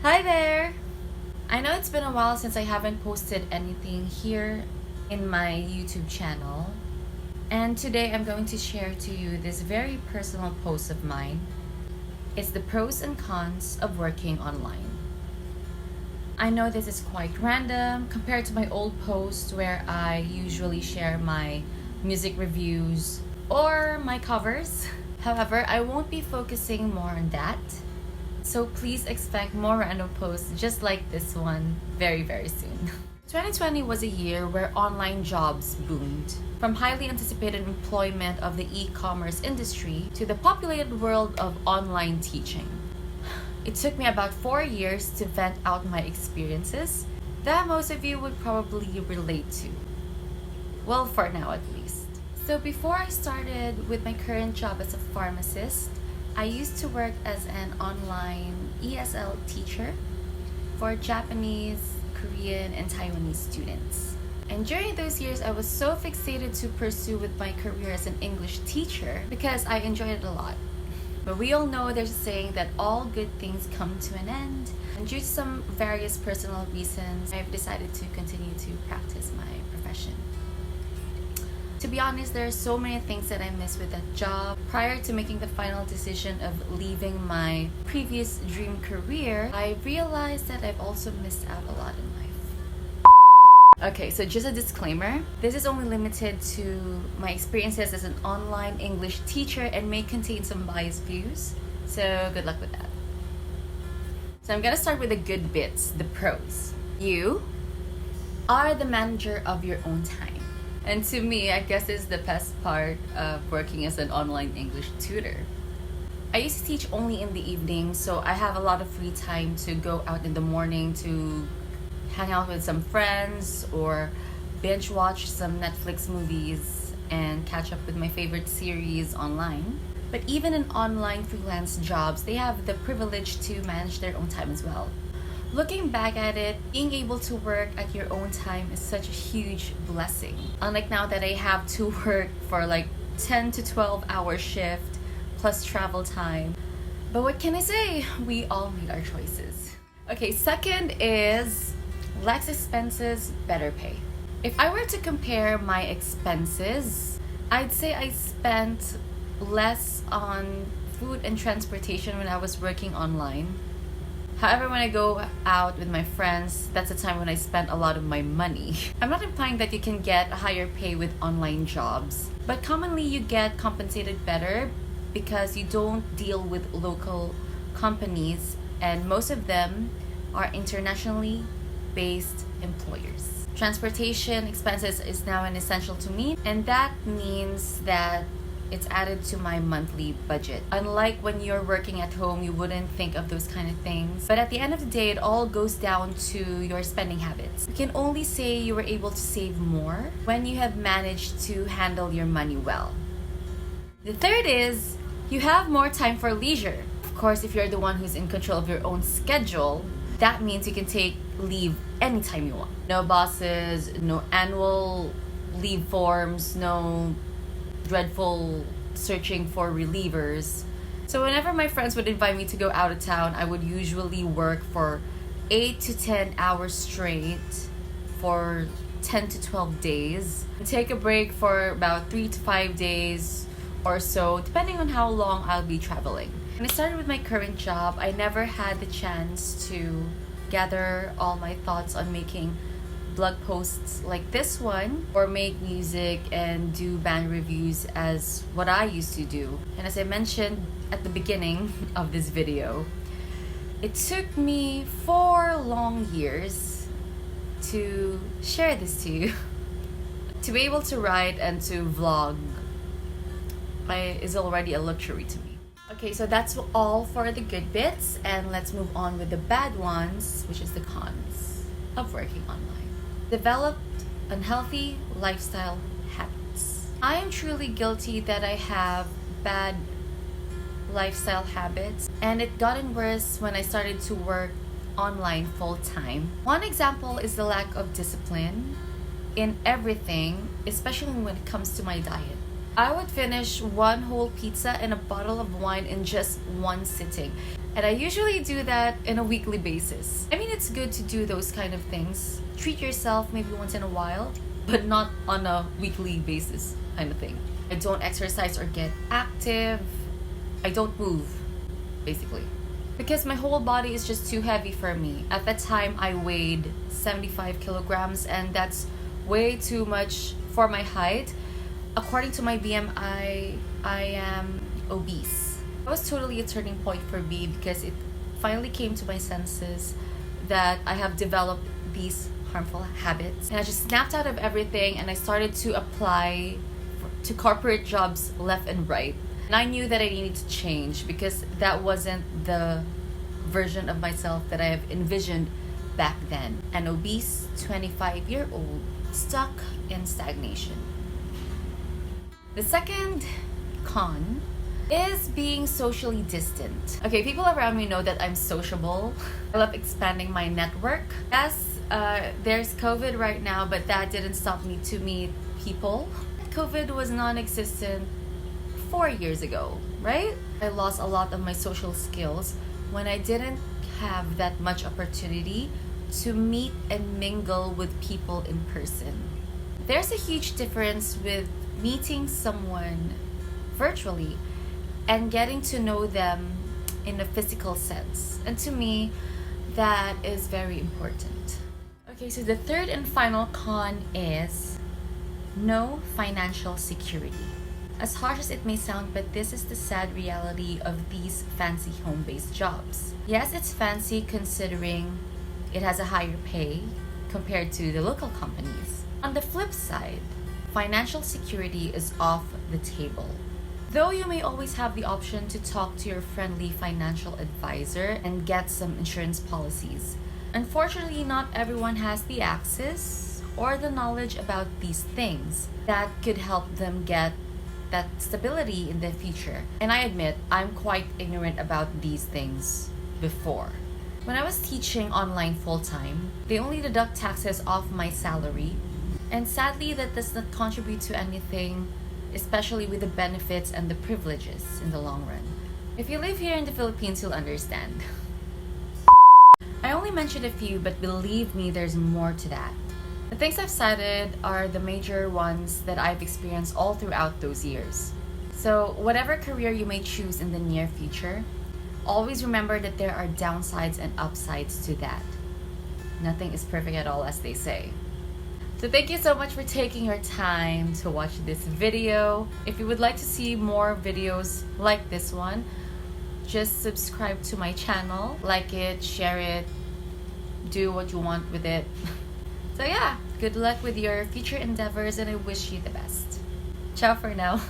Hi there! I know it's been a while since I haven't posted anything here in my YouTube channel, and today I'm going to share to you this very personal post of mine. It's the pros and cons of working online. I know this is quite random compared to my old posts where I usually share my music reviews or my covers. However, I won't be focusing more on that. So please expect more random posts just like this one very soon. 2020 was a year where online jobs boomed. From highly anticipated employment of the e-commerce industry to the populated world of online teaching. It took me about 4 years to vent out my experiences that most of you would probably relate to. Well, for now at least. So before I started with my current job as a pharmacist, I used to work as an online ESL teacher for Japanese, Korean, and Taiwanese students. And during those years, I was so fixated to pursue with my career as an English teacher because I enjoyed it a lot. But we all know there's a saying that all good things come to an end. And due to some various personal reasons, I've decided to continue to practice my profession. To be honest, there are so many things that I miss with that job. Prior to making the final decision of leaving my previous dream career, I realized that I've also missed out a lot in life. Okay, so just a disclaimer. This is only limited to my experiences as an online English teacher and may contain some biased views. So good luck with that. So I'm gonna start with the good bits, the pros. You are the manager of your own time. And to me, I guess is the best part of working as an online English tutor. I used to teach only in the evening, so I have a lot of free time to go out in the morning to hang out with some friends or binge watch some Netflix movies and catch up with my favorite series online. But even in online freelance jobs, they have the privilege to manage their own time as well. Looking back at it, being able to work at your own time is such a huge blessing. Unlike now that I have to work for like 10 to 12 hour shift plus travel time. But what can I say? We all made our choices. Okay, second is less expenses, better pay. If I were to compare my expenses, I'd say I spent less on food and transportation when I was working online. However, when I go out with my friends, that's the time when I spend a lot of my money. I'm not implying that you can get a higher pay with online jobs, but commonly you get compensated better because you don't deal with local companies, and most of them are internationally based employers. Transportation expenses is now an essential to me, and that means that it's added to my monthly budget. Unlike when you're working at home, you wouldn't think of those kind of things. But at the end of the day, it all goes down to your spending habits. You can only say you were able to save more when you have managed to handle your money well. The third is you have more time for leisure. Of course, if you're the one who's in control of your own schedule, that means you can take leave anytime you want. No bosses, no annual leave forms, no dreadful searching for relievers. So whenever my friends would invite me to go out of town, I would usually work for 8 to 10 hours straight for 10 to 12 days. Take a break for about 3 to 5 days or so, depending on how long I'll be traveling. When I started with my current job, I never had the chance to gather all my thoughts on making blog posts like this one or make music and do band reviews as what I used to do. And as I mentioned at the beginning of this video, it took me 4 long years to share this to you. To be able to write and to vlog is already a luxury to me. Okay, so that's all for the good bits, and let's move on with the bad ones, which is the cons of working online. Developed unhealthy lifestyle habits. I am truly guilty that I have bad lifestyle habits, and it gotten worse when I started to work online full-time. One example is the lack of discipline in everything, especially when it comes to my diet. I would finish one whole pizza and a bottle of wine in just one sitting. And I usually do that in a weekly basis. I mean, it's good to do those kind of things. Treat yourself maybe once in a while, but not on a weekly basis kind of thing. I don't exercise or get active. I don't move, basically. Because my whole body is just too heavy for me. At that time, I weighed 75 kilograms, and that's way too much for my height. According to my BMI, I am obese. It was totally a turning point for me because it finally came to my senses that I have developed these harmful habits. And I just snapped out of everything and I started to apply to corporate jobs left and right. And I knew that I needed to change because that wasn't the version of myself that I have envisioned back then. An obese 25-year-old stuck in stagnation. The second con is being socially distant. Okay, people around me know that I'm sociable. I love expanding my network. Yes, there's COVID right now, but that didn't stop me to meet people. COVID was non-existent 4 years ago, right? I lost a lot of my social skills when I didn't have that much opportunity to meet and mingle with people in person. There's a huge difference with meeting someone virtually and getting to know them in a physical sense. And to me, that is very important. Okay, so the third and final con is no financial security. As harsh as it may sound, but this is the sad reality of these fancy home-based jobs. Yes, it's fancy considering it has a higher pay compared to the local companies. On the flip side, financial security is off the table. Though you may always have the option to talk to your friendly financial advisor and get some insurance policies, unfortunately, not everyone has the access or the knowledge about these things that could help them get that stability in the future. And I admit, I'm quite ignorant about these things before. When I was teaching online full-time, they only deduct taxes off my salary. And sadly, that does not contribute to anything, especially with the benefits and the privileges in the long run. If you live here in the Philippines, you'll understand. I only mentioned a few, but believe me, there's more to that. The things I've cited are the major ones that I've experienced all throughout those years. So whatever career you may choose in the near future, always remember that there are downsides and upsides to that. Nothing is perfect at all, as they say. So thank you so much for taking your time to watch this video. If you would like to see more videos like this one, just subscribe to my channel, like it, share it, do what you want with it. So yeah, good luck with your future endeavors and I wish you the best. Ciao for now.